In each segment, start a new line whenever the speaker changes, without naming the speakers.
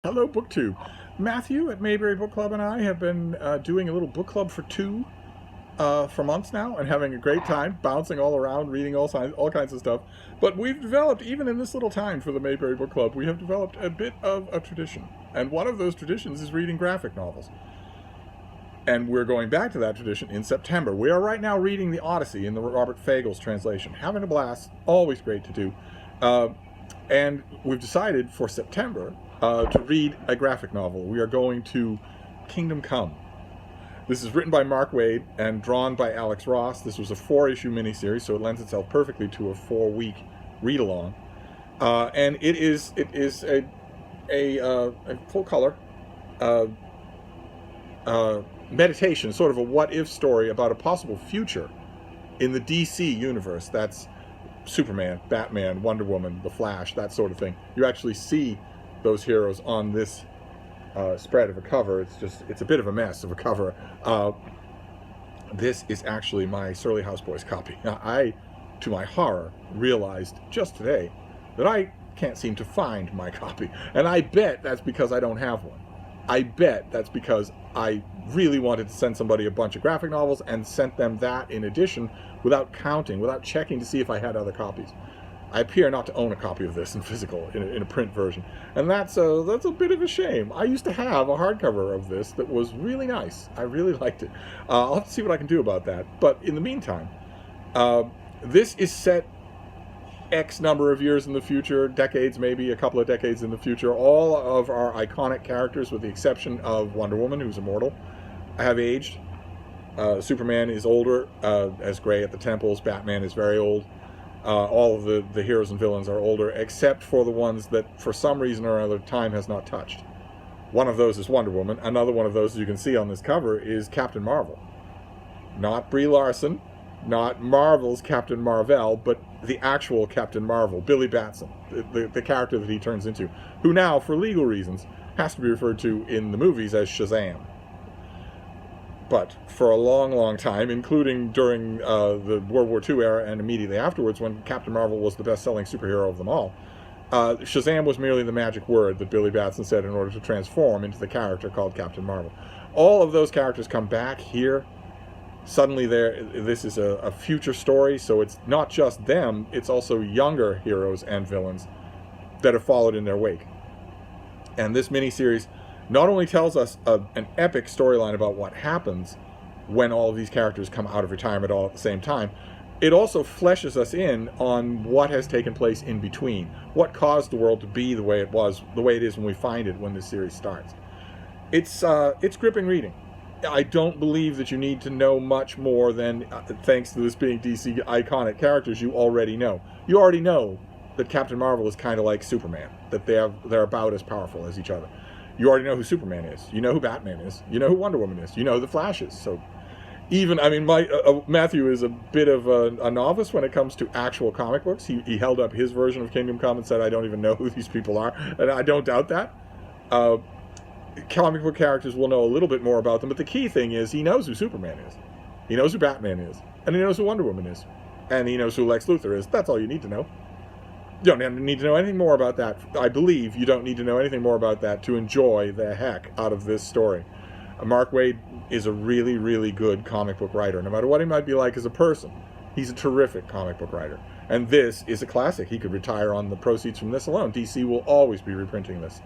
Hello, BookTube. Matthew at Mayberry Book Club and I have been doing a little book club for two for months now and having a great time, bouncing all around, reading all kinds of stuff. But we've developed, even in this little time for the Mayberry Book Club, we have developed a bit of a tradition. And one of those traditions is reading graphic novels. And we're going back to that tradition in September. We are right now reading the Odyssey in the Robert Fagles translation. Having a blast, always great to do. And we've decided for September to read a graphic novel. We are going to Kingdom Come. This is written by Mark Waid and drawn by Alex Ross. This was a 4-issue miniseries, so it lends itself perfectly to a 4-week read-along. And it is a full-color meditation, sort of a what-if story about a possible future in the DC universe. That's Superman, Batman, Wonder Woman, The Flash, that sort of thing. You actually see those heroes on this spread of a cover. It's a bit of a mess of a cover. This is actually my Surly Houseboys copy. Now, I, to my horror, realized just today that I can't seem to find my copy. And I bet that's because I don't have one. I bet that's because I really wanted to send somebody a bunch of graphic novels and sent them that in addition without counting, without checking to see if I had other copies. I appear not to own a copy of this in physical, in a print version. And that's a bit of a shame. I used to have a hardcover of this that was really nice. I really liked it. I'll have to see what I can do about that. But in the meantime, this is set X number of years in the future, decades, maybe a couple of decades in the future. All of our iconic characters, with the exception of Wonder Woman, who's immortal, have aged. Superman is older, as gray at the temples. Batman is very old. All of the heroes and villains are older, except for the ones that, for some reason or other, time has not touched. One of those is Wonder Woman. Another one of those, as you can see on this cover, is Captain Marvel. Not Brie Larson, not Marvel's Captain Marvel, but the actual Captain Marvel, Billy Batson, the character that he turns into, who now, for legal reasons, has to be referred to in the movies as Shazam. But for a long, long time, including during the World War II era and immediately afterwards, when Captain Marvel was the best-selling superhero of them all, Shazam was merely the magic word that Billy Batson said in order to transform into the character called Captain Marvel. All of those characters come back here. Suddenly, this is a future story, so it's not just them, it's also younger heroes and villains that have followed in their wake. And this miniseries not only tells us an epic storyline about what happens when all of these characters come out of retirement all at the same time, it also fleshes us in on what has taken place in between, what caused the world to be the way it was, the way it is when we find it when this series starts. It's gripping reading. I don't believe that you need to know much more than, thanks to this being DC iconic characters, you already know. You already know that Captain Marvel is kind of like Superman, that they're about as powerful as each other. You already know who Superman is. You know who Batman is. You know who Wonder Woman is. You know who the Flash is. So even, I mean, Matthew is a bit of a novice when it comes to actual comic books. He held up his version of Kingdom Come and said, I don't even know who these people are. And I don't doubt that. Comic book characters will know a little bit more about them, but the key thing is he knows who Superman is. He knows who Batman is. And he knows who Wonder Woman is. And he knows who Lex Luthor is. That's all you need to know. You don't need to know anything more about that. I believe you don't need to know anything more about that to enjoy the heck out of this story. Mark Waid is a really, really good comic book writer. No matter what he might be like as a person, he's a terrific comic book writer. And this is a classic. He could retire on the proceeds from this alone. DC will always be reprinting this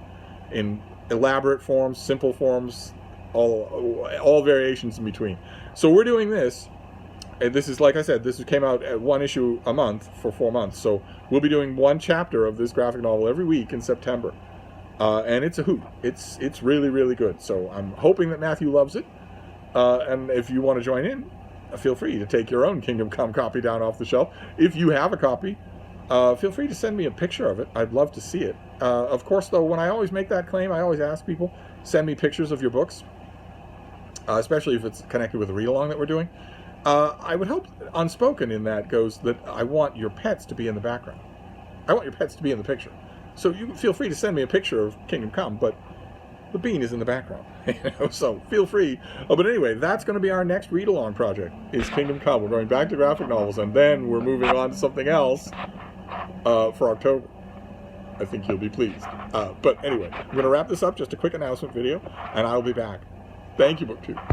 in elaborate forms, simple forms, all variations in between. So we're doing this. And this is, like I said, this came out at 1 issue a month for 4 months. So we'll be doing 1 chapter of this graphic novel every week in September. And it's a hoot. It's really, really good. So I'm hoping that Matthew loves it. And if you want to join in, feel free to take your own Kingdom Come copy down off the shelf. If you have a copy, feel free to send me a picture of it. I'd love to see it. Of course, though, when I always make that claim, I always ask people, send me pictures of your books, especially if it's connected with the read-along that we're doing. I would hope unspoken in that goes that I want your pets to be in the background. I want your pets to be in the picture. So you can feel free to send me a picture of Kingdom Come, but the bean is in the background. So feel free. But anyway, that's going to be our next read-along project, is Kingdom Come. We're going back to graphic novels, and then we're moving on to something else for October. I think you'll be pleased. But anyway, I'm going to wrap this up, just a quick announcement video, and I'll be back. Thank you, BookTube.